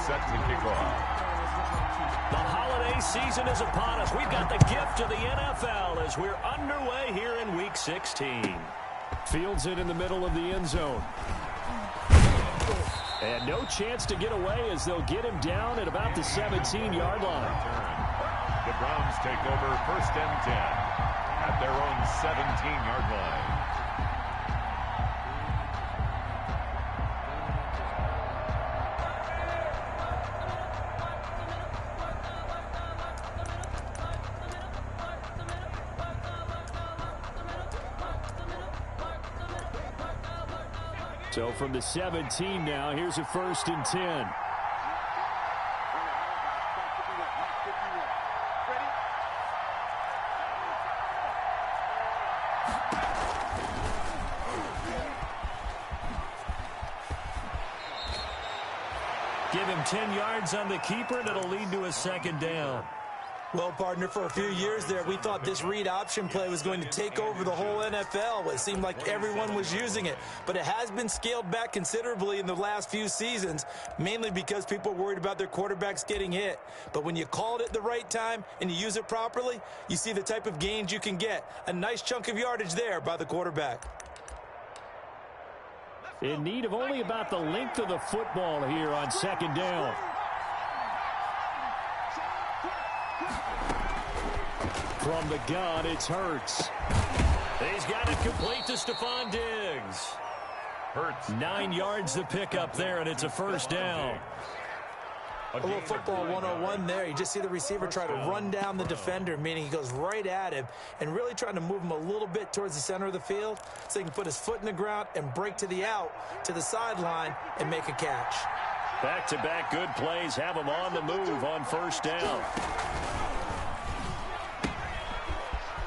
set to kick off. The holiday season is upon us. We've got the gift of the NFL as we're underway here in Week 16. Fields it in the middle of the end zone. And no chance to get away as they'll get him down at about the 17-yard line. The Browns take over 1st and 10 at their own 17-yard line. So from the 17 now, here's a 1st and 10. Give him 10 yards on the keeper, and it'll lead to a 2nd down. Well, partner, for a few years there, we thought this read option play was going to take over the whole NFL. It seemed like everyone was using it, but it has been scaled back considerably in the last few seasons, mainly because people are worried about their quarterbacks getting hit. But when you call it at the right time and you use it properly, you see the type of gains you can get. A nice chunk of yardage there by the quarterback. In need of only about the length of the football here on 2nd down. From the gun, it's Hurts. He's got it complete to Stephon Diggs. Hurts. 9 yards to pick up there, and it's a 1st down. A little football 101 there. You just see the receiver try to run down the defender, meaning he goes right at him and really trying to move him a little bit towards the center of the field so he can put his foot in the ground and break to the out, to the sideline, and make a catch. Back-to-back good plays have him on the move on 1st down.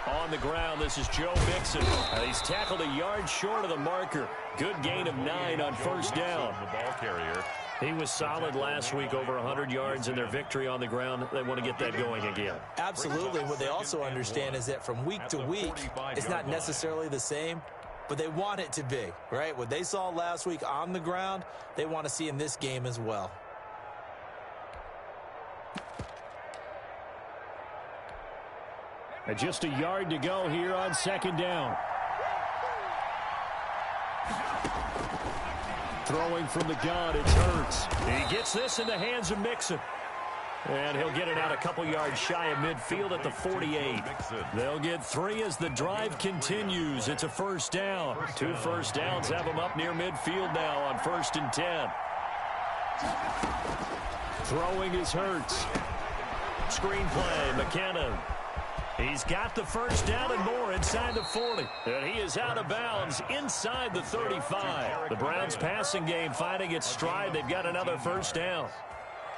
On the ground, this is Joe Mixon. He's tackled a yard short of the marker. Good gain of 9 on 1st down. The ball carrier. He was solid last week, over 100 yards in their victory on the ground. They want to get that going again. Absolutely. What they also understand is that from week to week, it's not necessarily the same, but they want it to be, right? What they saw last week on the ground, they want to see in this game as well. And just a yard to go here on 2nd down. Throwing from the gun, it's Hurts. He gets this in the hands of Mixon. And he'll get it out a couple yards shy of midfield at the 48. They'll get 3 as the drive continues. It's a 1st down. 2 first downs have them up near midfield now on 1st and 10. Throwing is Hurts. Screenplay, McKinnon. He's got the 1st down and more inside the 40. And he is out of bounds inside the 35. The Browns passing game finding its stride. They've got another 1st down.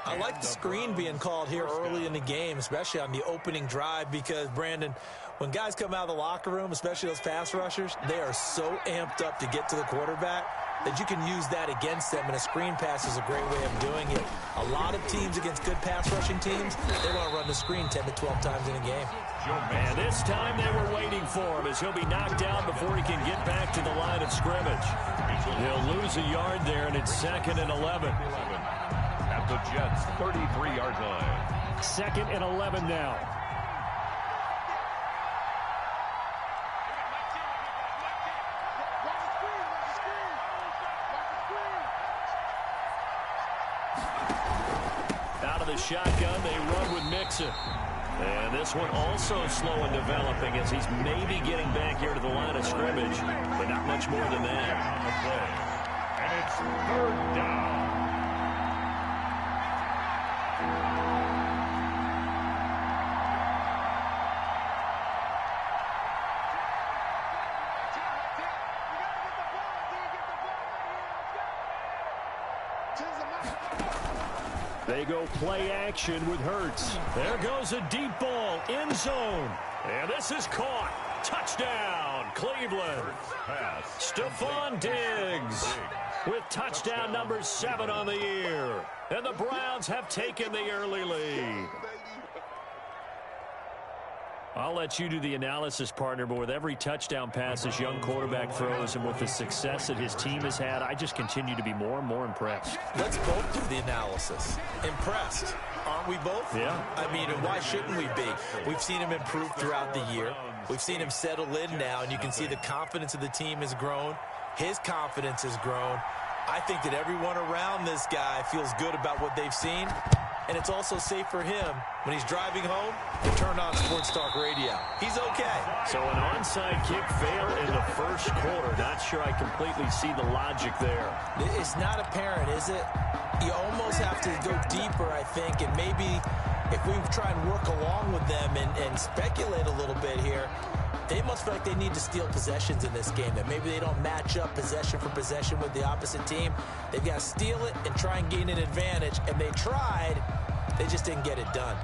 I like the screen being called here early in the game, especially on the opening drive, because, Brandon, when guys come out of the locker room, especially those pass rushers, they are so amped up to get to the quarterback that you can use that against them, and a screen pass is a great way of doing it. A lot of teams against good pass rushing teams, they want to run the screen 10 to 12 times in a game. And this time they were waiting for him as he'll be knocked down before he can get back to the line of scrimmage. He'll lose a yard there, and it's 2nd and 11. At the Jets' 33-yard line. 2nd and 11 now. Out of the shotgun, they run with Mixon. And this one also slow in developing as he's maybe getting back here to the line of scrimmage, but not much more than that. And it's 3rd down. They go play action with Hurts. There goes a deep ball, end zone. And this is caught. Touchdown, Cleveland. Stephon Diggs with touchdown number 7 on the year. And the Browns have taken the early lead. I'll let you do the analysis, partner, but with every touchdown pass this young quarterback throws and with the success that his team has had, I just continue to be more and more impressed. Let's both do the analysis. Impressed. Aren't we both? Yeah. I mean, and why shouldn't we be? We've seen him improve throughout the year. We've seen him settle in now, and you can see the confidence of the team has grown. His confidence has grown. I think that everyone around this guy feels good about what they've seen. And it's also safe for him when he's driving home to turn on Sports Talk Radio. He's okay. So an onside kick fail in the first quarter. Not sure I completely see the logic there. It's not apparent, is it? You almost have to go deeper, I think, and maybe if we try and work along with them and speculate a little bit here, they must feel like they need to steal possessions in this game, that maybe they don't match up possession for possession with the opposite team. They've got to steal it and try and gain an advantage, and they tried. They just didn't get it done.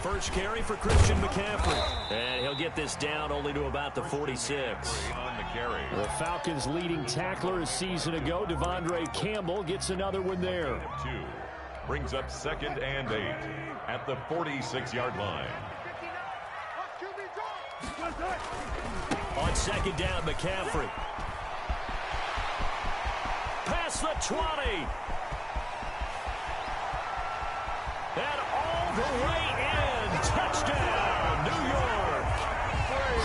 First carry for Christian McCaffrey. And he'll get this down only to about the 46. On the carry. The Falcons' leading tackler a season ago, Devondre Campbell, gets another one there. 2 brings up 2nd and 8 at the 46-yard line. On 2nd down, McCaffrey. Past the 20. And all the way in. Touchdown, New York.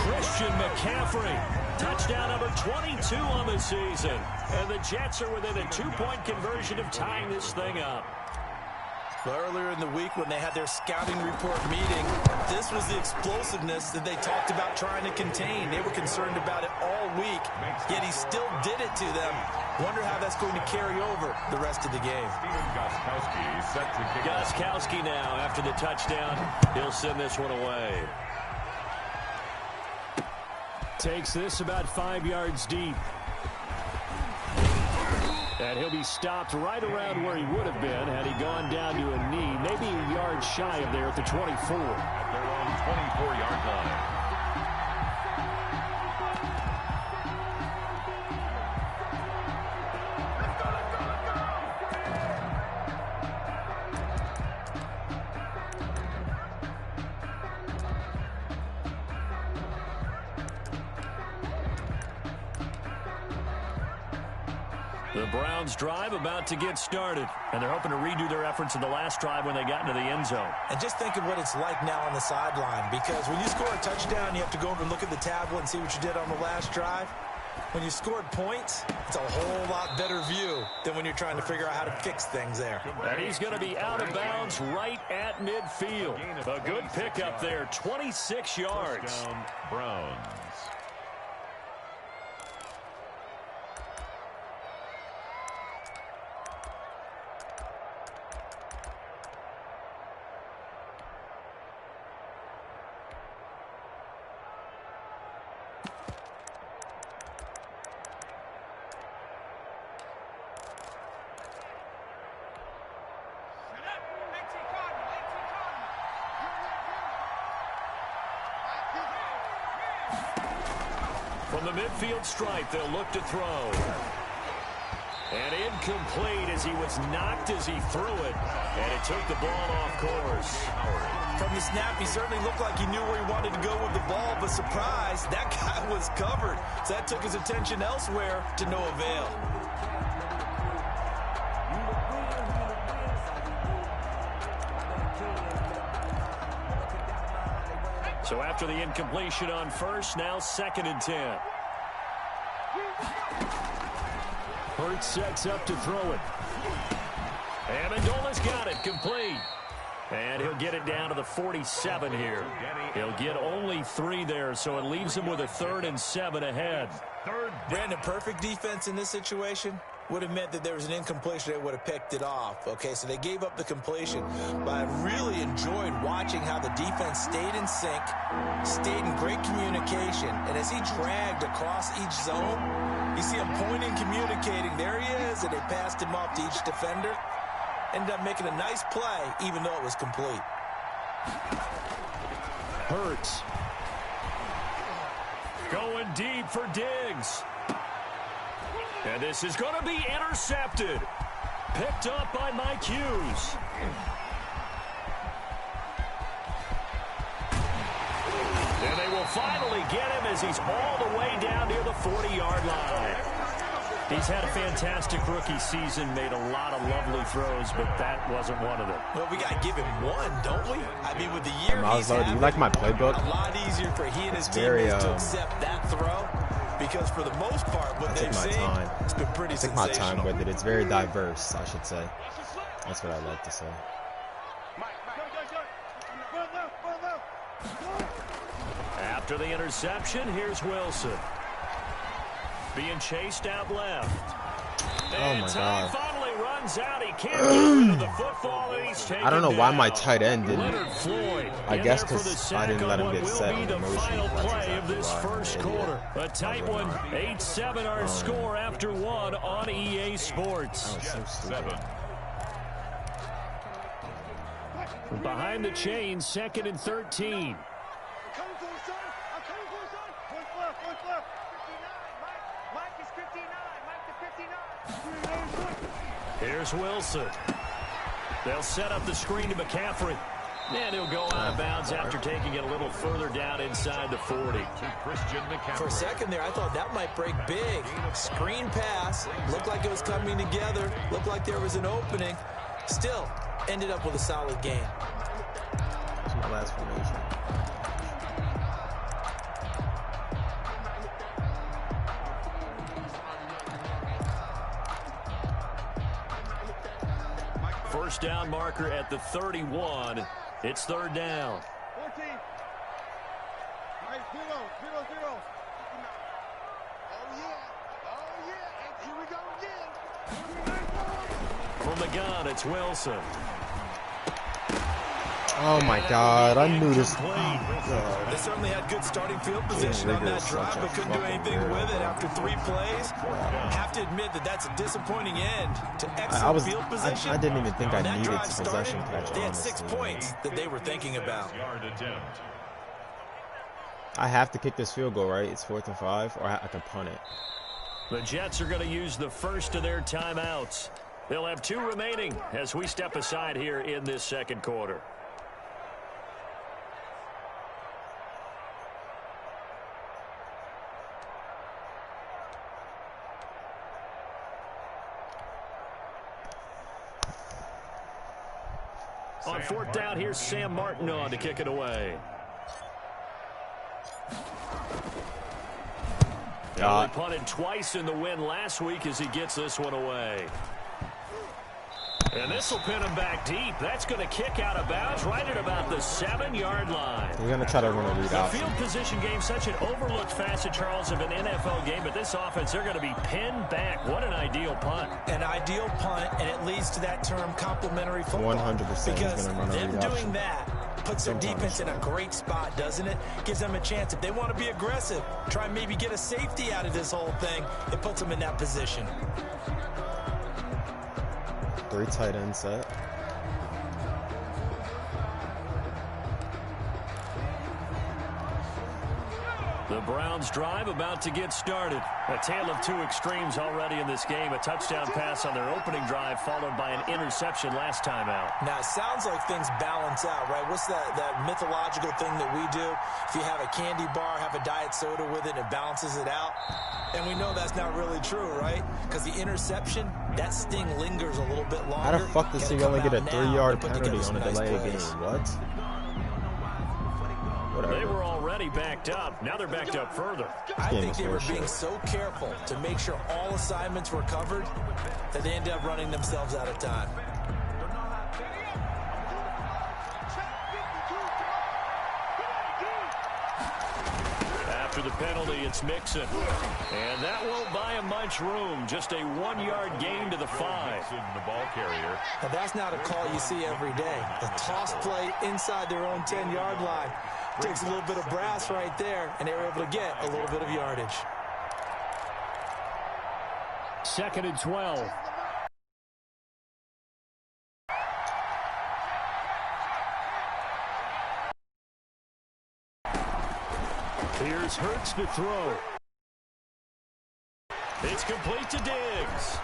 Christian McCaffrey. Touchdown number 22 on the season. And the Jets are within a 2-point conversion of tying this thing up. Earlier in the week when they had their scouting report meeting, this was the explosiveness that they talked about trying to contain. They were concerned about it all week, yet he still did it to them. Wonder how that's going to carry over the rest of the game. Gostkowski set to kick off. Gostkowski now, after the touchdown, he'll send this one away. Takes this about 5 yards deep. And he'll be stopped right around where he would have been had he gone down to a knee, maybe a yard shy of there at the 24. At their own 24-yard line. The Browns drive about to get started, and they're hoping to redo their efforts in the last drive when they got into the end zone. And just think of what it's like now on the sideline, because when you score a touchdown, you have to go over and look at the tablet and see what you did on the last drive. When you scored points, it's a whole lot better view than when you're trying to figure out how to fix things there. And he's going to be out of bounds right at midfield. A good pickup there, 26 yards. Touchdown, Browns. From the midfield stripe, they'll look to throw. And incomplete as he was knocked as he threw it. And it took the ball off course. From the snap, he certainly looked like he knew where he wanted to go with the ball, but surprise, that guy was covered. So that took his attention elsewhere to no avail. So after the incompletion on first, now 2nd and 10. Hurts sets up to throw it. Amendola's got it, complete. And he'll get it down to the 47 here. He'll get only 3 there, so it leaves him with a 3rd and 7 ahead. Brandon, perfect defense in this situation would have meant that there was an incompletion. They would have picked it off. Okay, so they gave up the completion. But I really enjoyed watching how the defense stayed in sync, stayed in great communication. And as he dragged across each zone, you see him pointing, communicating. There he is, and they passed him off to each defender. Ended up making a nice play, even though it was complete. Hurts. Going deep for Diggs. And this is going to be intercepted. Picked up by Mike Hughes. And they will finally get him as he's all the way down near the 40-yard line. He's had a fantastic rookie season, made a lot of lovely throws, but that wasn't one of them. Well, we got to give him one, don't we? I mean, with the year he's having, you like my playbook? A lot easier for he and his teammates to accept that throw, because for the most part, what they've seen, it's been pretty sensational. I take my time with it. It's very diverse, I should say. That's what I like to say. After the interception, here's Wilson. Being chased out left. Oh my God. Finally runs out. He can't get rid of the football, and he's taken I don't know why my tight end didn't. Floyd, I guess because I didn't let him get set in the motion. final play of exactly this first quarter. A tight one. 8-7 our score after one on EA Sports. That was so stupid. Behind the chains, 2nd and 13. Here's Wilson. They'll set up the screen to McCaffrey. And he'll go out of bounds after taking it a little further down inside the 40. For a second there, I thought that might break big. Screen pass. Looked like it was coming together. Looked like there was an opening. Still, ended up with a solid game. That's my last formation. First down marker at the 31. It's 3rd down. 14. All right, 0. Oh, yeah. And here we go again. From the gun, it's Wilson. Oh my God, I knew this. They certainly had good starting field position on that drive, but couldn't do anything with it after 3 plays. Have to admit that that's a disappointing end to excellent field position. I didn't even think I needed possession catch. They had 6 points that they were thinking about. I have to kick this field goal, right? It's 4th and 5, or I can punt it. The Jets are going to use the first of their timeouts. They'll have 2 remaining as we step aside here in this second quarter. On 4th down, here's Sam Martin on to kick it away. He punted twice in the win last week as he gets this one away. And this will pin him back deep. That's going to kick out of bounds right at about the 7-yard line. He's going to try to run a read option. The field position game, such an overlooked facet, Charles, of an NFL game, but this offense, they're going to be pinned back. What an ideal punt. An ideal punt, and it leads to that term complementary football. 100% because going to run a them read doing option. that puts their defense in a great spot, doesn't it? Gives them a chance. If they want to be aggressive, try and maybe get a safety out of this whole thing, it puts them in that position. 3 tight end set. The Browns drive about to get started. A tale of 2 extremes already in this game. A touchdown pass on their opening drive followed by an interception last time out. Now, it sounds like things balance out, right? What's that mythological thing that we do? If you have a candy bar, have a diet soda with it, it balances it out. And we know that's not really true, right? Because the interception, that sting lingers a little bit longer. How the fuck does he only get a 3-yard penalty on a delay game? What? Whatever. They were already backed up. Now they're backed up further. I think they were being so careful to make sure all assignments were covered that they ended up running themselves out of time. After the penalty, it's Mixon. And that won't buy him much room. Just a 1-yard gain to the 5. The ball carrier. Now, that's not a call you see every day. The toss play inside their own 10-yard line. Takes a little bit of brass right there, and they were able to get a little bit of yardage. 2nd and 12. Here's Hurts to throw. It's complete to Diggs.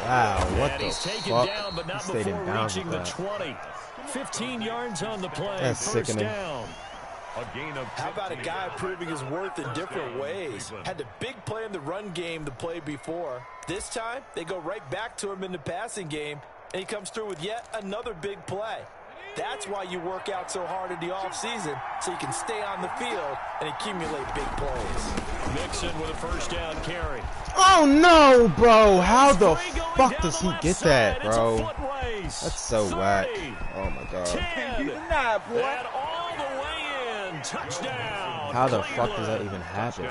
Wow, what and the he's taken fuck? down, but not He stayed in before bounds reaching with the that. 20. 15 yards on the play. That's First sickening. down. A gain of How about a guy proving his worth in different ways? Had a big play in the run game the play before. This time, they go right back to him in the passing game, and he comes through with yet another big play. That's why you work out so hard in the offseason, so you can stay on the field and accumulate big plays. Mixon with a first down carry. Oh, no, bro. How the fuck does he get that, bro? That's so whack. Oh, my God. 10, and all the way in. Touchdown. How the fuck does that even happen?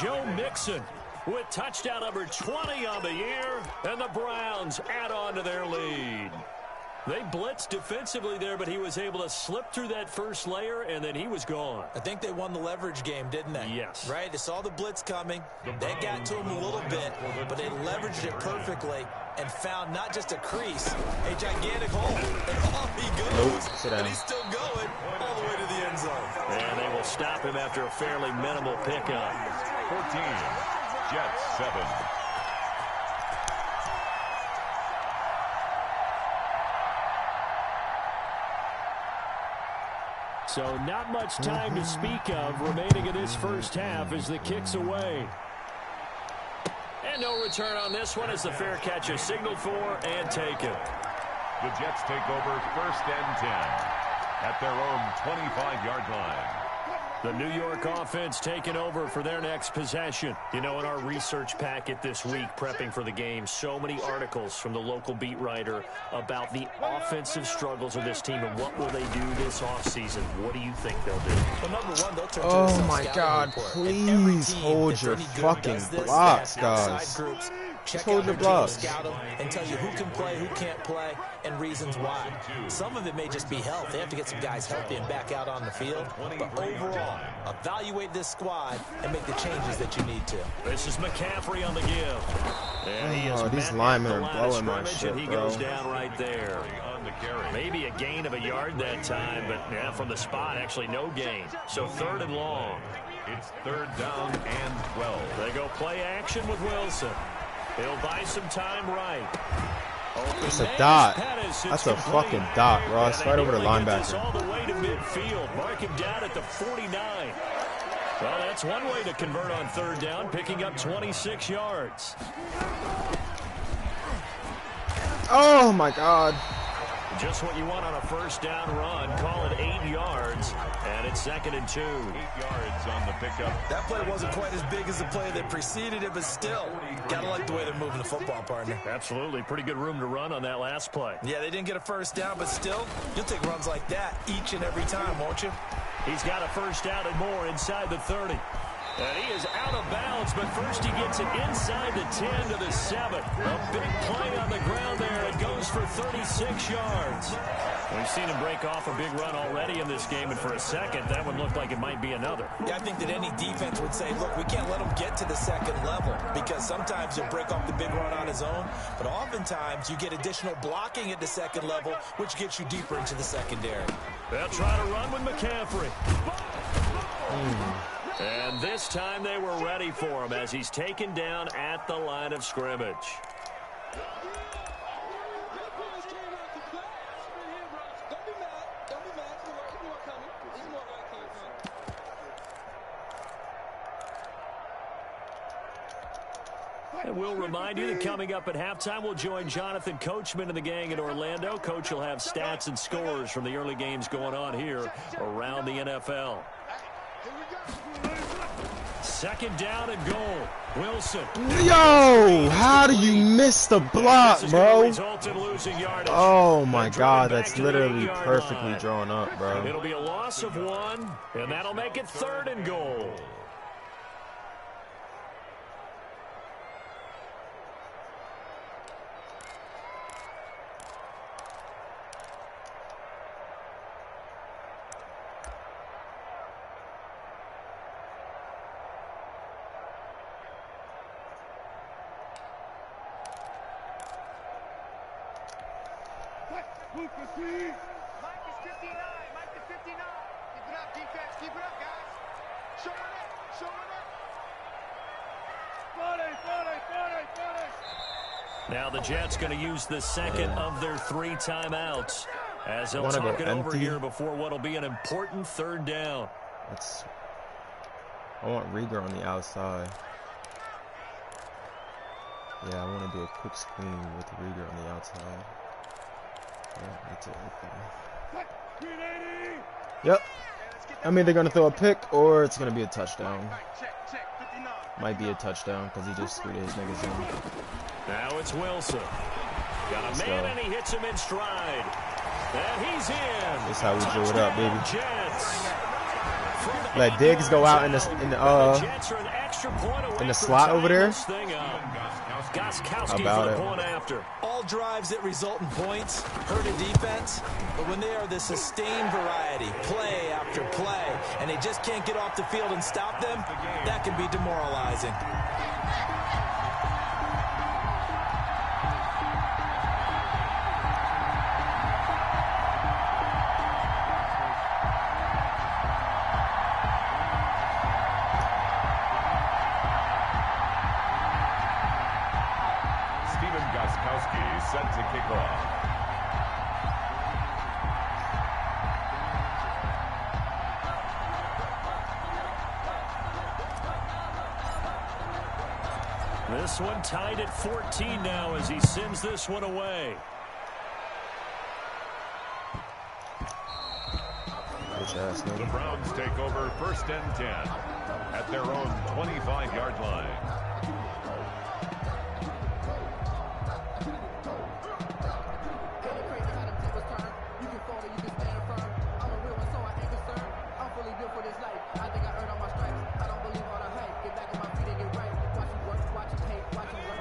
Joe Mixon with touchdown number 20 on the year, and the Browns add on to their lead. They blitzed defensively there, but he was able to slip through that first layer, and then he was gone. I think they won the leverage game, didn't they? Yes. Right? They saw the blitz coming. They got to him a little bit, but they leveraged it perfectly and found not just a crease, a gigantic hole. And off he goes. Sit down. And he's still going all the way to the end zone. And they will stop him after a fairly minimal pickup. 14, Jets 7. So not much time to speak of remaining in this first half as the kick's away. And no return on this one as the fair catch is signaled for and taken. The Jets take over first and 10 at their own 25-yard line. The New York offense taking over for their next possession. You know, in our research packet this week, prepping for the game, so many articles from the local beat writer about the offensive struggles of this team and what will they do this offseason. What do you think they'll do? Well, number one, they'll turn to Oh, a my scouting God. report. Please And every team hold that's your any good fucking does this. blocks, They have guys. outside groups. Check hold out your their blocks. team, scout them, and tell you who can play, who can't play, and reasons why. Some of it may just be health. They have to get some guys healthy and back out on the field. But overall, evaluate this squad and make the changes that you need to. This is McCaffrey on the give. And he is These met linemen at the are line of blowing my scrimmage, shit, and he bro. goes down right there. Maybe a gain of a yard that time, but yeah, from the spot, actually no gain. So third and long. It's third down and 12. They go play action with Wilson. He'll buy some time right. It's a dot. That's a fucking dot, Ross. Right over the linebacker. All the way to midfield. Mark him down at the 49. Well, that's one way to convert on third down, picking up 26 yards. Oh, my God. Just what you want on a first down run. Call it 8 yards, and it's 2nd and 2. 8 yards on the pickup. That play wasn't quite as big as the play that preceded it, but still, gotta like the way they're moving the football, partner. Absolutely. Pretty good room to run on that last play. Yeah, they didn't get a first down, but still, you'll take runs like that each and every time, won't you? He's got a first down and more inside the 30. And he is out of bounds, but first he gets it inside the 10 to the 7. A big play on the ground there. It goes for 36 yards. We've seen him break off a big run already in this game, and for a second, that one looked like it might be another. Yeah, I think that any defense would say, look, we can't let him get to the second level because sometimes he'll break off the big run on his own, but oftentimes you get additional blocking at the second level, which gets you deeper into the secondary. They'll try to run with McCaffrey. And this time they were ready for him as he's taken down at the line of scrimmage. And we'll remind you that coming up at halftime, we'll join Jonathan Coachman and the gang in Orlando. Coach will have stats and scores from the early games going on here around the NFL. 2nd down and goal. Wilson. Yo, how do you miss the block, bro? Oh, my God. That's literally perfectly drawn up, bro. It'll be a loss of 1, and that'll make it 3rd and goal. Mike is 59. Mike is 59. Keep it up, defense. Keep it up, guys. Show it up. Show it up. Now the Jets going to use the second of their 3 timeouts as they'll talk it over here before what will be an important 3rd down. I want Rieger on the outside. Yeah, I want to do a quick screen with Rieger on the outside. Yeah, that's it right there. Yep. I'm either going to throw a pick or it's going to be a touchdown. Might be a touchdown because he just screwed his niggas in. Now it's Wilson. Got a man and he hits him in stride. And he's in. That's how we drew it up, baby. Jets. Let Diggs go out in the slot over there. How about it? All drives that result in points hurt a defense, but when they are the sustained variety, play after play, and they just can't get off the field and stop them, that can be demoralizing. Set to kick off. This one tied at 14 now as he sends this one away. The Browns take over 1st and 10 at their own 25-yard line.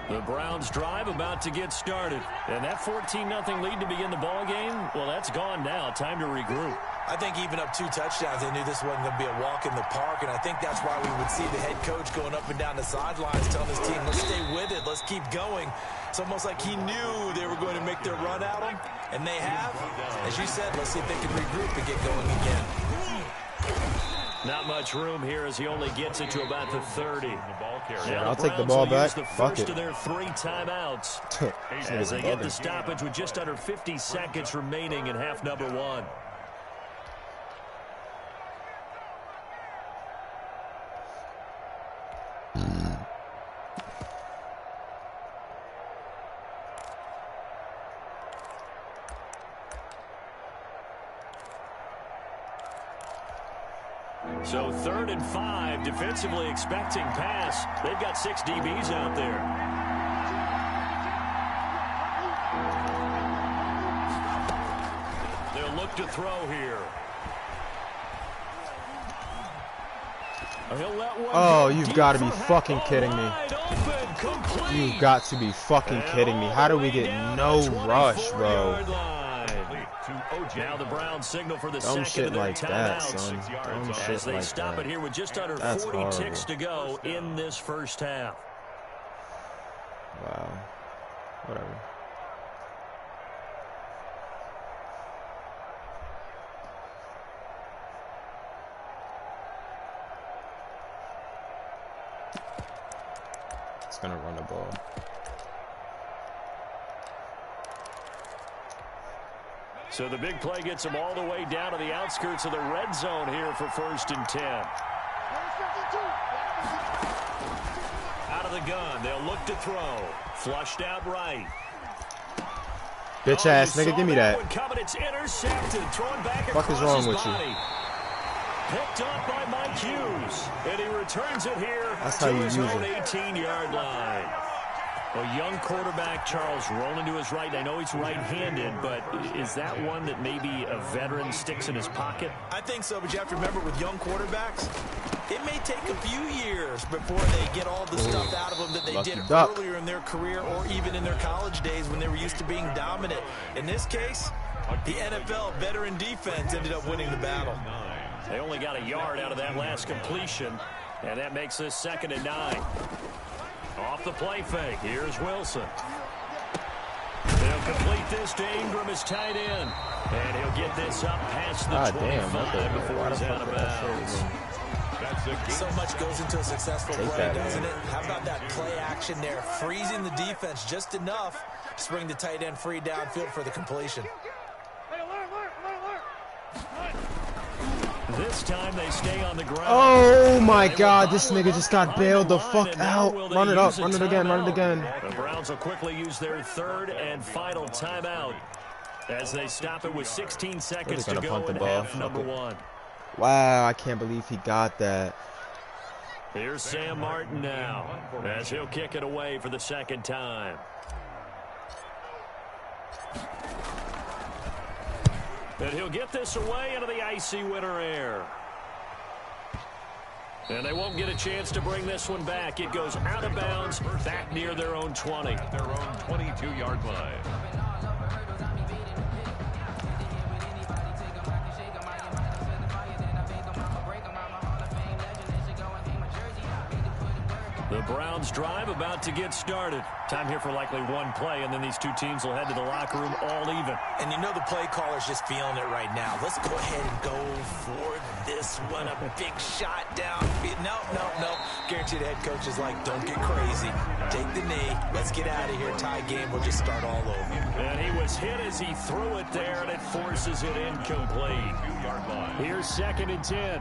The Browns drive about to get started. And that 14-0 lead to begin the ball game, well, that's gone now. Time to regroup. I think even up 2 touchdowns, they knew this wasn't going to be a walk in the park, and I think that's why we would see the head coach going up and down the sidelines telling his team, let's stay with it, let's keep going. It's almost like he knew they were going to make their run at him, and they have. As you said, let's see if they can regroup and get going again. Not much room here as he only gets it to about the 30. Yeah, I'll take the ball back. Fuck it. Of their 3 timeouts as they get the stoppage with just under 50 seconds remaining in half number 1. So 3rd and 5, defensively expecting pass. They've got 6 DBs out there. They'll look to throw here. Oh, you've got to be fucking kidding me. You've got to be fucking kidding me. How do we get no rush, bro? Now the Browns signal for the Dumb second shit of their like that, timeouts. son. Dumb As shit they like stop that. it here with just under That's 40 horrible. ticks to go in this first half. Wow. Whatever. It's gonna run the ball. So the big play gets them all the way down to the outskirts of the red zone here for 1st and 10. Out of the gun, they'll look to throw. Flushed out right. Bitch ass nigga, give me that. It's intercepted. Thrown back What is wrong with you? Picked up by Mike Hughes. And he returns it here That's to how you his use own it. 18-yard line. A young quarterback, Charles, rolling to his right. I know he's right-handed, but is that one that maybe a veteran sticks in his pocket? I think so, but you have to remember with young quarterbacks, it may take a few years before they get all the stuff out of them that they did earlier in their career or even in their college days when they were used to being dominant. In this case, the NFL veteran defense ended up winning the battle. They only got a yard out of that last completion, and that makes this 2nd and 9. Off the play fake, here's Wilson. They'll complete this to Ingram as tight end. And he'll get this up past the 25 before he's out of bounds. So much goes into a successful play, doesn't it? How about that play action there, freezing the defense just enough to bring the tight end free downfield for the completion. This time they stay on the ground. Oh my God, this nigga just got bailed the fuck out. Run it up, run it again, run it again. The Browns will quickly use their third and final timeout as they stop it with 16 seconds to go in half number one. Wow, I can't believe he got that. Here's Sam Martin now as he'll kick it away for the second time. And he'll get this away into the icy winter air. And they won't get a chance to bring this one back. It goes out of bounds back near their own 20. Their own 22-yard line. The Browns drive about to get started. Time here for likely one play, and then these two teams will head to the locker room all even. And you know the play caller's just feeling it right now. Let's go ahead and go for this one. A big shot down. No. Guarantee the head coach is like, don't get crazy. Take the knee. Let's get out of here. Tie game. We'll just start all over. And he was hit as he threw it there, and it forces it incomplete. 2-yard line. Here's 2nd and 10.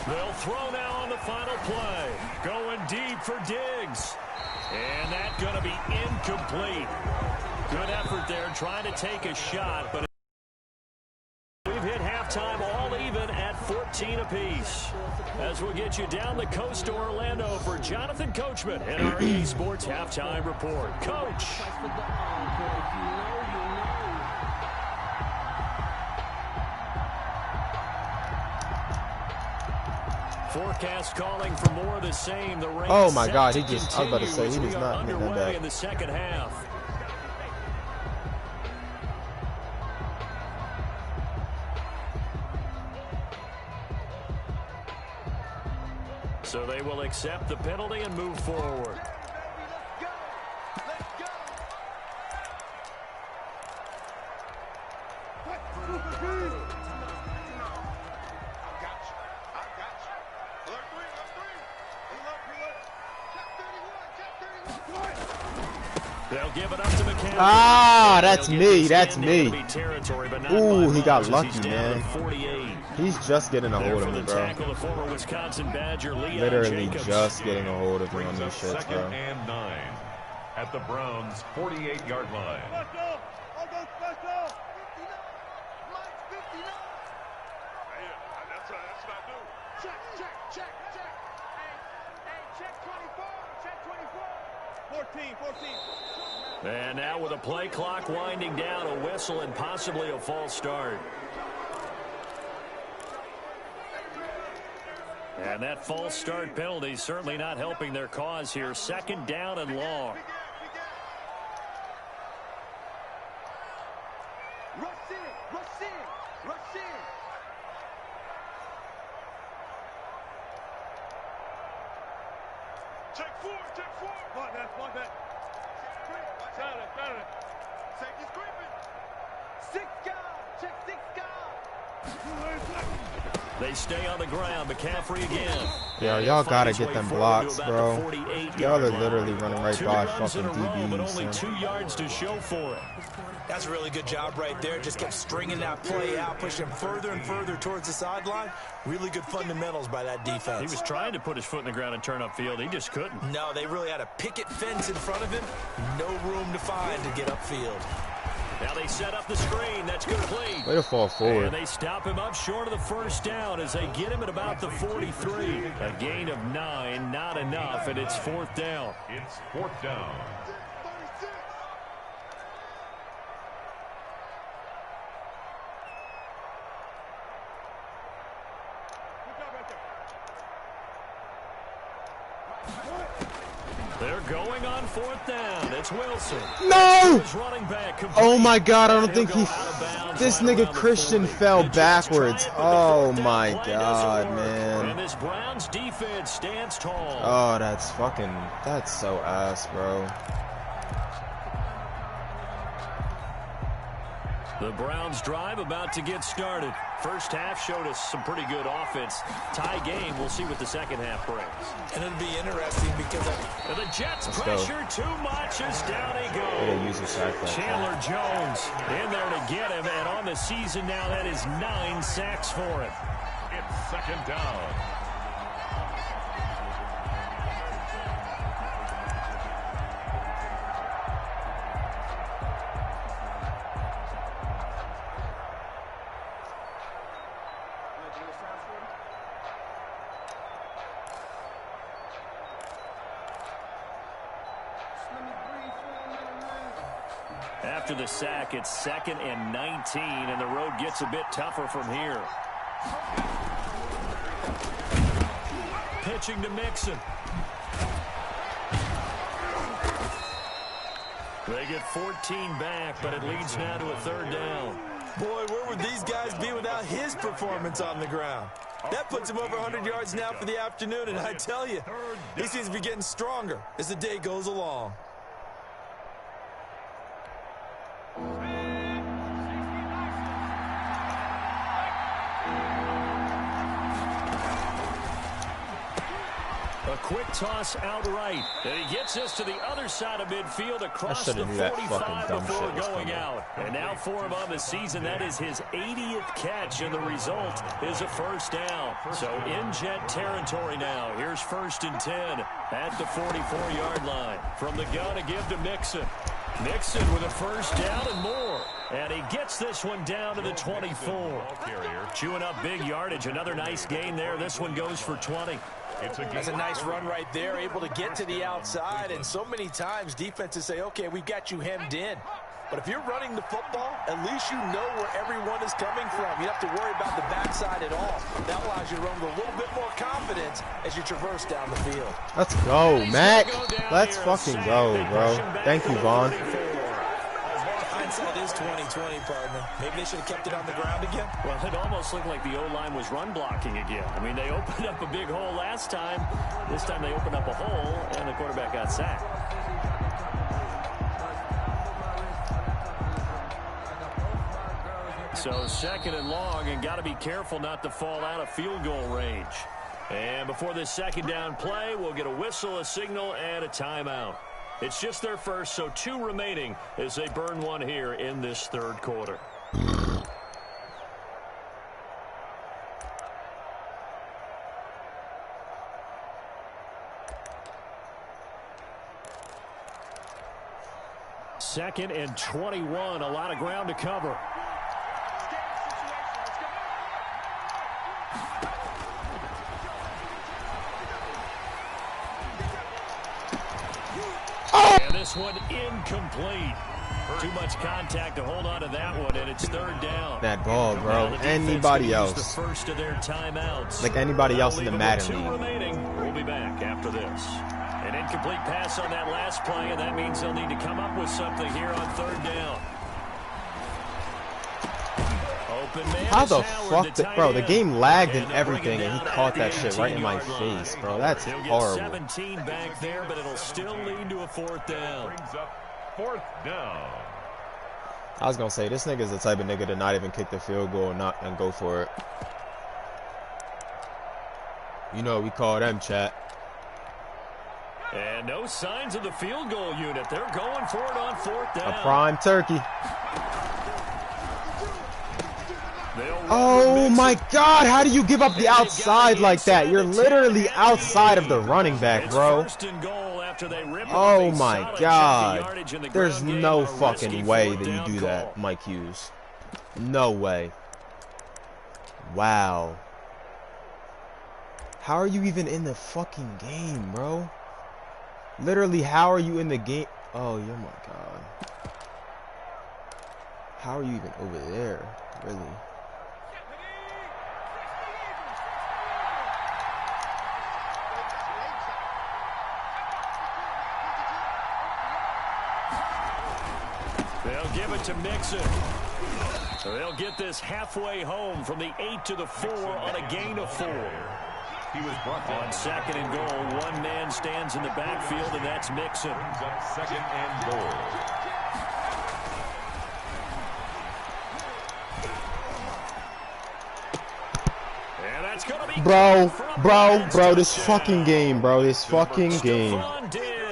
They'll throw now on the final play. Going deep for Diggs. And that's going to be incomplete. Good effort there trying to take a shot, but we've hit halftime all even at 14 apiece. As we'll get you down the coast to Orlando for Jonathan Coachman and our EA Sports Halftime Report. Coach. Forecast calling for more of the same. The rain oh my God, I was about to say, he does not hit that back. In the second half. So they will accept the penalty and move forward. They'll give it up to McCaffrey. Ah, that's me. That's me. Ooh, he got lucky, man. He's just getting a hold of me, bro. Literally just getting a hold of me on these shits, bro. 2nd and 9 at the Browns' 48-yard line. And now with a play clock winding down, a whistle and possibly a false start. And that false start penalty certainly not helping their cause here. 2nd down and long. They stay on the ground. McCaffrey again. Yeah, y'all gotta get them blocks, bro. Y'all are literally running right by fucking DBs. But only 2 yards to show for it. That's a really good job right there. Just kept stringing that play out, pushing further and further towards the sideline. Really good fundamentals by that defense. He was trying to put his foot in the ground and turn upfield. He just couldn't. No, they really had a picket fence in front of him. No room to find to get upfield. Now they set up the screen. That's complete. Way to fall forward. And they stop him up short of the first down as they get him at about the 43. A gain of 9, not enough, and it's 4th down. It's 4th down. They're going on 4th down. It's Wilson. No! Oh my God, I don't think he... This nigga Christian fell backwards. Oh my God, man. And this Browns defense stands tall. Oh, that's fucking... That's so ass, bro. The Browns drive about to get started. First half showed us some pretty good offense. Tie game. We'll see what the second half brings. And it'll be interesting because the Jets pressure too much as down he goes. Chandler Jones in there to get him. And on the season now, that is 9 sacks for him. It's second down. After the sack, it's 2nd and 19, and the road gets a bit tougher from here. Pitching to Mixon. They get 14 back, but it leads now to a 3rd down. Boy, where would these guys be without his performance on the ground? That puts him over 100 yards now for the afternoon, and I tell you, he seems to be getting stronger as the day goes along. A quick toss outright. And he gets this to the other side of midfield across the 45 before going out. And now for him on the season, that is his 80th catch, and the result is a 1st down. So in Jet territory now. Here's 1st and 10 at the 44-yard line. From the gun to give to Mixon. Mixon with a 1st down and more. And he gets this one down to the 24. Chewing up big yardage. Another nice gain there. This one goes for 20. That's a nice run right there, able to get to the outside. And so many times defenses say, okay, we've got you hemmed in. But if you're running the football, at least you know where everyone is coming from. You don't have to worry about the backside at all. That allows you to run with a little bit more confidence as you traverse down the field. Let's go, Mac. Let's fucking go, bro. Thank you, Vaughn. Hindsight is 20/20, partner. Maybe they should have kept it on the ground again. Well, it almost looked like the O-line was run blocking again. I mean, they opened up a big hole last time. This time they opened up a hole, and the quarterback got sacked. So 2nd and long, and got to be careful not to fall out of field goal range. And before this 2nd down play, we'll get a whistle, a signal, and a timeout. It's just their first, so 2 remaining as they burn one here in this 3rd quarter. Second and 21, a lot of ground to cover. This one incomplete. Too much contact to hold on to that one, and it's 3rd down. That ball, bro. Anybody else. The first of their timeouts. Like anybody else in the Madden league. 2 remaining. We'll be back after this. An incomplete pass on that last play, and that means they'll need to come up with something here on 3rd down. How the fuck, bro? The game lagged and everything, and he caught that shit right in my face, bro. That's horrible. 17 back there, but it'll still lead to a 4th down. Brings up 4th down. I was gonna say this nigga's the type of nigga to not even kick the field goal and go for it. You know what we call them, chat. And no signs of the field goal unit. They're going for it on 4th down. A prime turkey. Oh my God, how do you give up the outside like that? You're literally outside of the running back, bro. Oh my God. There's no fucking way that you do that, Mike Hughes. No way. Wow. How are you even in the fucking game, bro? Literally, how are you in the game? Oh, yeah, my God. How are you even over there? Really? They'll give it to Mixon. So they'll get this halfway home from the 8 to the 4 on a gain of 4. He was brought on 2nd and goal. One man stands in the backfield, and that's Mixon. Brings up 2nd and goal. Bro, this fucking game, bro. This fucking game.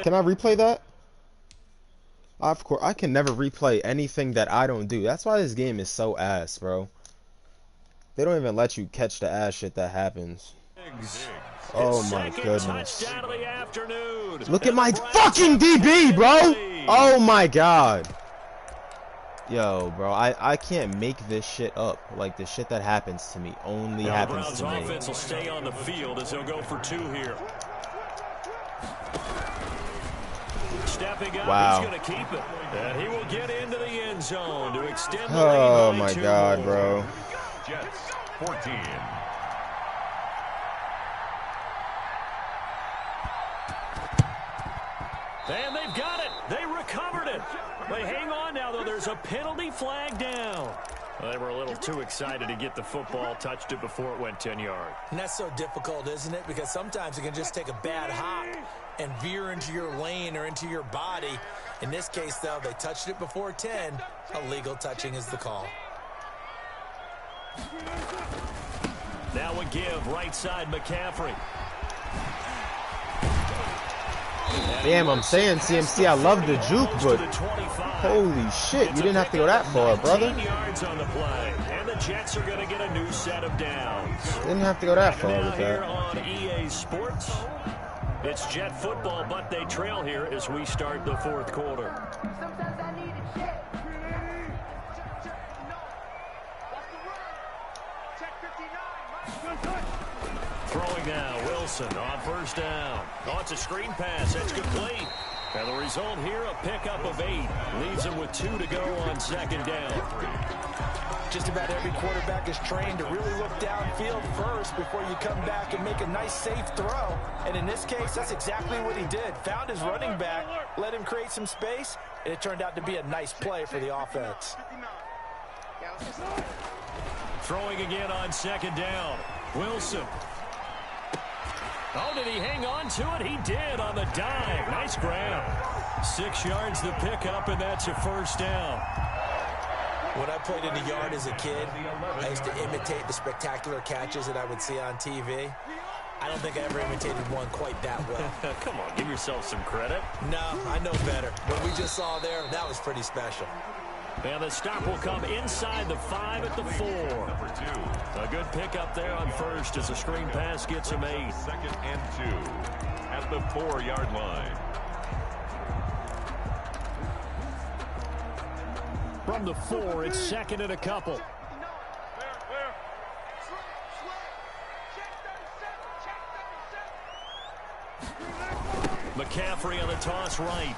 Can I replay that? Of course, I can never replay anything that I don't do. That's why this game is so ass, bro. They don't even let you catch the ass shit that happens. Oh my goodness. Look at my fucking DB, bro! Oh my god. Yo, bro, I can't make this shit up. Like, the shit that happens to me only happens to me. Offense will stay on the field as they'll go for 2 here. Stepping up, wow. He's going to keep it. And he will get into the end zone to extend the oh lead by my 2 god, more. bro. Jets 14. And they've got it. They recovered it. They hang on now, though. There's a penalty flag down. Well, they were a little too excited to get the football, touched it before it went 10 yards. And that's so difficult, isn't it? Because sometimes it can just take a bad hop and veer into your lane or into your body. In this case, though, they touched it before 10. Illegal touching is the call. Now a give, right side McCaffrey. Damn, I'm saying, CMC, I love the juke, but holy shit, you didn't have to go that far, brother. 19 yards on the play, and the Jets are going to get a new set of downs. Didn't have to go that far Now with here that. on EA Sports, it's Jet football, but they trail here as we start the 4th quarter. Sometimes I need it. Check. Check 59. Throwing now, Wilson on 1st down. Oh, it's a screen pass. That's complete. And the result here, a pickup of 8. Leaves him with 2 to go on 2nd down. Just about every quarterback is trained to really look downfield first before you come back and make a nice, safe throw. And in this case, that's exactly what he did. Found his running back, let him create some space, and it turned out to be a nice play for the offense. Throwing again on 2nd down. Wilson. Oh, did he hang on to it? He did on the dive. Nice grab. 6 yards the pickup, and that's a 1st down. When I played in the yard as a kid, I used to imitate the spectacular catches that I would see on TV. I don't think I ever imitated one quite that well. Come on, give yourself some credit. No, I know better. What we just saw there, that was pretty special. And the stop will come inside the 5 at the 4. Number 2. A good pickup there on 1st as the screen pass gets him 8. 2nd and 2 at the 4-yard line. From the 4, it's 2nd and a couple. McCaffrey on the toss right.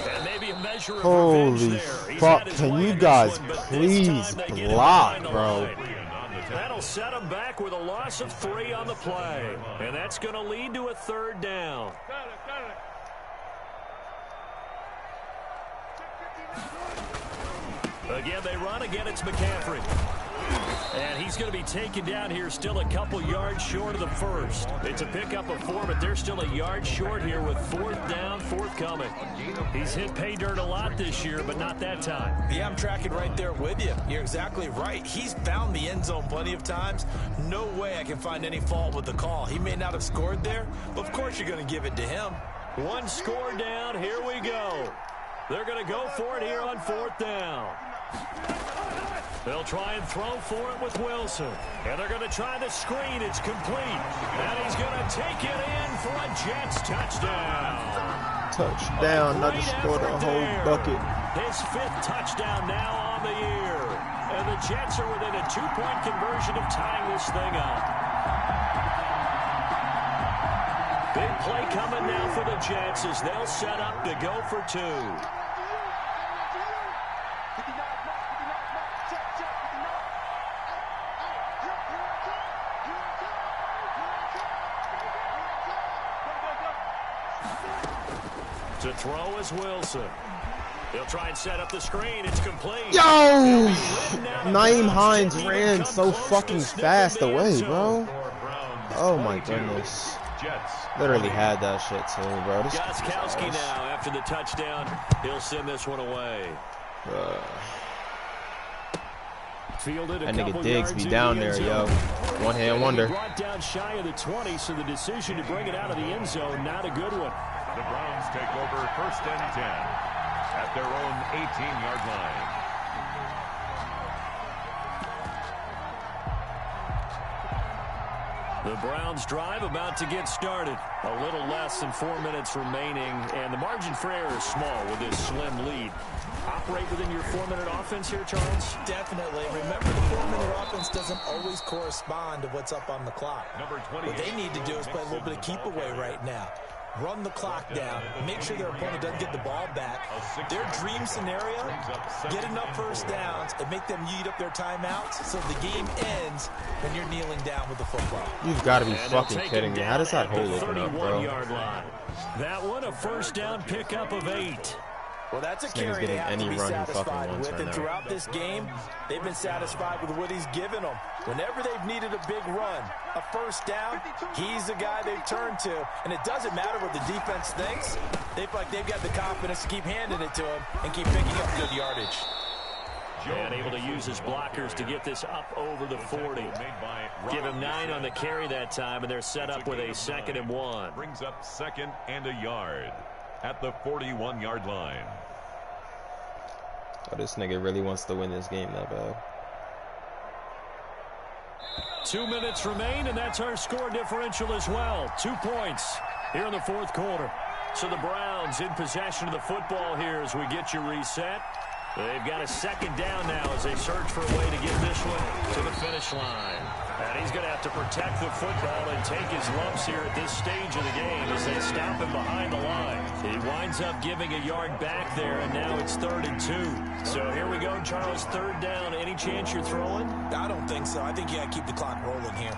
And maybe a measure of Holy revenge there. fuck, can you guys please block, bro? That'll set him back with a loss of 3 on the play. And that's going to lead to a 3rd down. Again, they run. Again, it's McCaffrey. And he's going to be taken down here still a couple yards short of the 1st. It's a pickup of 4, but they're still a yard short here with 4th down, forthcoming. He's hit pay dirt a lot this year, but not that time. Yeah, I'm tracking right there with you. You're exactly right. He's found the end zone plenty of times. No way I can find any fault with the call. He may not have scored there, but of course you're going to give it to him. 1 score down. Here we go. They're going to go for it here on 4th down. They'll try and throw for it with Wilson. And they're going to try the screen. It's complete. And he's going to take it in for a Jets touchdown. Touchdown, not just scored a whole bucket. His 5th touchdown now on the year. And the Jets are within a 2-point conversion of tying this thing up. Big play coming now for the Jets as they'll set up to go for 2. To throw is Wilson. He'll try and set up the screen. It's complete. Yo! Naeem Hines ran so fucking fast away, bro. Oh my goodness. Literally had that shit too, bro. Gostkowski now after the touchdown. He'll send this one away. Fielded a That couple nigga Diggs yards be into down the end there, yo. zone. One-hand wonder. Brought down shy of the 20, so the decision to bring it out of the end zone, not a good one. The Browns take over 1st and 10 at their own 18-yard line. The Browns drive about to get started. A little less than 4 minutes remaining, and the margin for error is small with this slim lead. Operate within your 4-minute offense here, Charles? Definitely. Remember, the 4-minute offense doesn't always correspond to what's up on the clock. What they need to do is play a little bit of keep away right now. Run the clock down, make sure their opponent doesn't get the ball back. Their dream scenario, get enough first downs and make them eat up their timeouts so the game ends when you're kneeling down with the football. You've got to be fucking kidding me. How does that hole open up, bro? That one, a first down pickup of 8. Well, that's a This nigga's carry they getting have any to be run he fucking satisfied wants with, right and now. throughout this game, they've been satisfied with what he's given them. Whenever they've needed a big run, a first down, he's the guy they've turned to, and it doesn't matter what the defense thinks. They feel like they've got the confidence to keep handing it to him and keep picking up good yardage. And able to use his blockers to get this up over the 40. Give him 9 on the carry that time, and they're set up with a 2nd and 1. Brings up 2nd and a yard at the 41-yard line. Oh, this nigga really wants to win this game that bad. 2 minutes remain, and that's our score differential as well. 2 points here in the 4th quarter. So the Browns in possession of the football here as we get you reset. They've got a 2nd down now as they search for a way to get this one to the finish line. And he's going to have to protect the football and take his lumps here at this stage of the game as they stop him behind the line. He winds up giving a yard back there, and now it's 3rd and 2. So here we go, Charles, 3rd down. Any chance you're throwing? I don't think so. I think you got to keep the clock rolling here.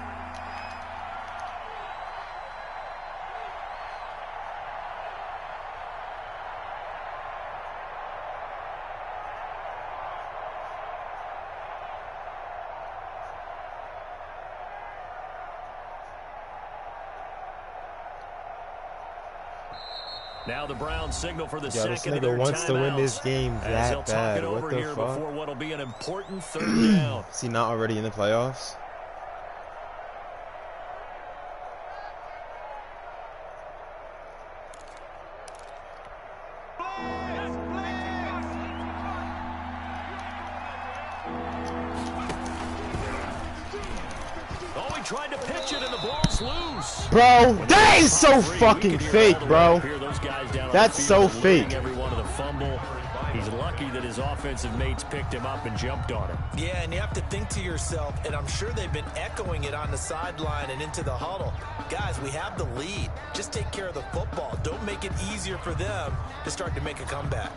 Now the Browns signal for the Yo, this second of nigga their wants to win this timeouts, game as that they'll talk bad. it over What the here fuck? before what'll be an important 3rd down. Is he not already in the playoffs? Oh, he tried to pitch it and the ball's loose. Bro, that is so fucking fake, bro. That's so fake. Every one of the fumble. He's lucky that his offensive mates picked him up and jumped on him. Yeah, and you have to think to yourself, and I'm sure they've been echoing it on the sideline and into the huddle. Guys, we have the lead. Just take care of the football. Don't make it easier for them to start to make a comeback.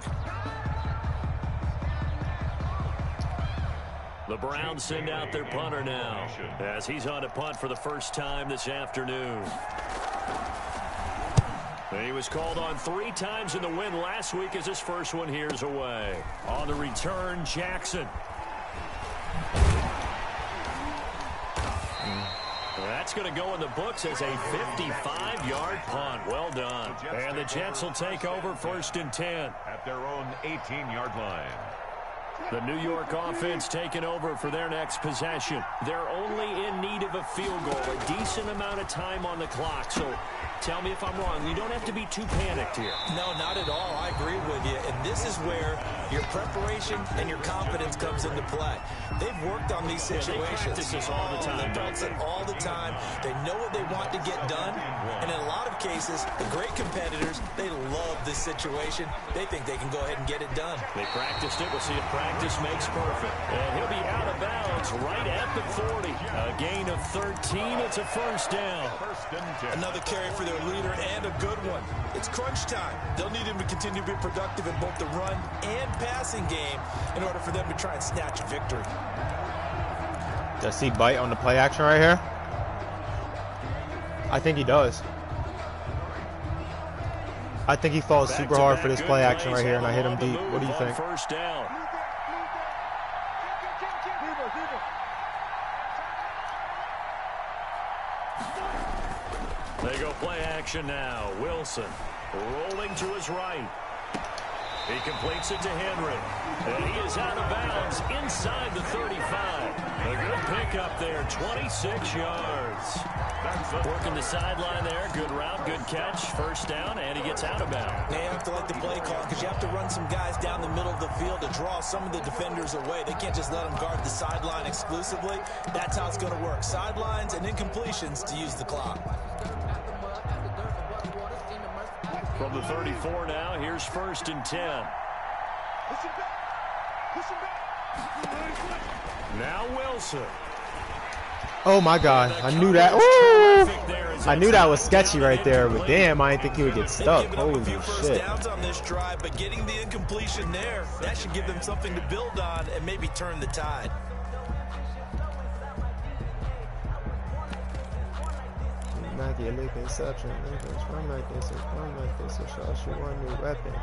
The Browns send out their punter now as he's on a punt for the first time this afternoon. He was called on 3 times in the win last week as his first one here's away. On the return, Jackson. That's going to go in the books as a 55-yard punt. Well done. And the Jets will take over 1st and 10. At their own 18-yard line. The New York offense taking over for their next possession. They're only in need of a field goal, a decent amount of time on the clock. So tell me if I'm wrong. You don't have to be too panicked here. No, not at all. I agree with you. And this is where your preparation and your confidence comes into play. They've worked on these situations. They practice this all the time. They practice it all the time. They know what they want to get done. And in a lot of cases, the great competitors, they love this situation. They think they can go ahead and get it done. They practiced it. We'll see if practice makes perfect. And he'll be out of bounds right at the 40. A gain of 13. It's a 1st down. 1st and 10. Another carry for their leader and a good one. It's crunch time. They'll need him to continue to be productive in both the run and passing game in order for them to try and snatch a victory. Does he bite on the play action right here? I think he does. I think he falls super hard for this play action right here, and I hit him deep. What do you think? 1st down. They go play action now. Wilson rolling to his right. He completes it to Henry. And he is is out of bounds inside the 35. A good pickup there, 26 yards. Working the sideline there. Good route, good catch. First down, and he gets out of bounds. They have to like the play call because you have to run some guys down the middle of the field to draw some of the defenders away. They can't just let them guard the sideline exclusively. That's how it's going to work. Sidelines and incompletions to use the clock. From the 34 now, here's 1st and 10. Now Wilson. Oh my God, I knew that. Ooh! I knew that was sketchy right there, but damn, I didn't think he would get stuck. Holy shit. Downs on this drive, but getting the incompletion there, that should give them something to build on and maybe turn the tide. Immaculate conception, run like this, I'll shoot one new weapon.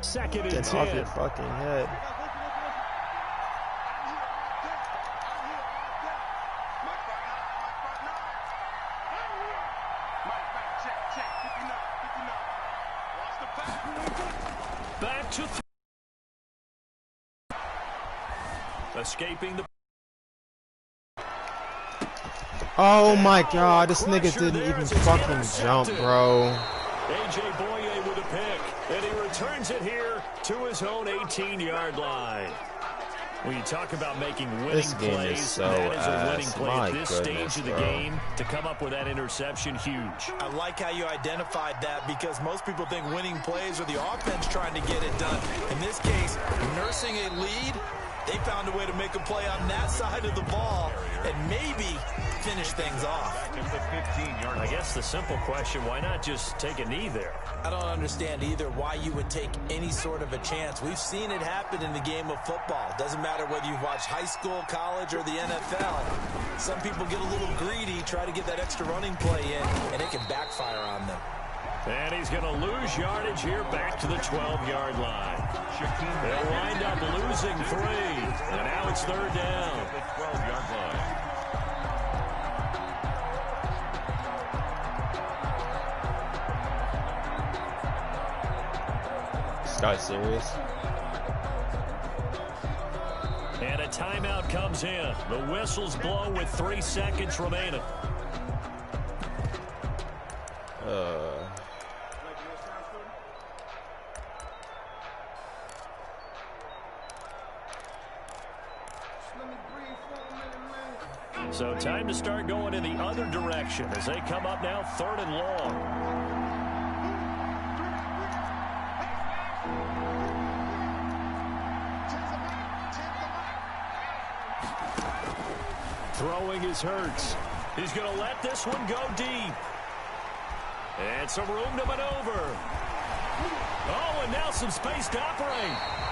2nd and 10. Get off your fucking head. Back to escaping the. Oh my God, this nigga didn't even fucking jump, bro. A.J. Boye with a pick, and he returns it here to his own 18-yard line. When you talk about making winning plays, that is a winning play at this stage of the game. To come up with that interception, huge. I like how you identified that because most people think winning plays are the offense trying to get it done. In this case, nursing a lead, they found a way to make a play on that side of the ball and maybe finish things off. I guess the simple question, why not just take a knee there? I don't understand either why you would take any sort of a chance. We've seen it happen in the game of football. Doesn't matter whether you've watched high school, college, or the NFL. Some people get a little greedy, try to get that extra running play in, and it can backfire on them. And he's going to lose yardage here back to the 12-yard line. They'll wind up losing 3. And now it's 3rd down. The 12-yard line. This guy's serious. And a timeout comes in. The whistles blow with 3 seconds remaining. So time to start going in the other direction as they come up now 3rd and long. Throwing is Hurts. He's going to let this one go deep. And some room to maneuver. Oh, and now some space to operate.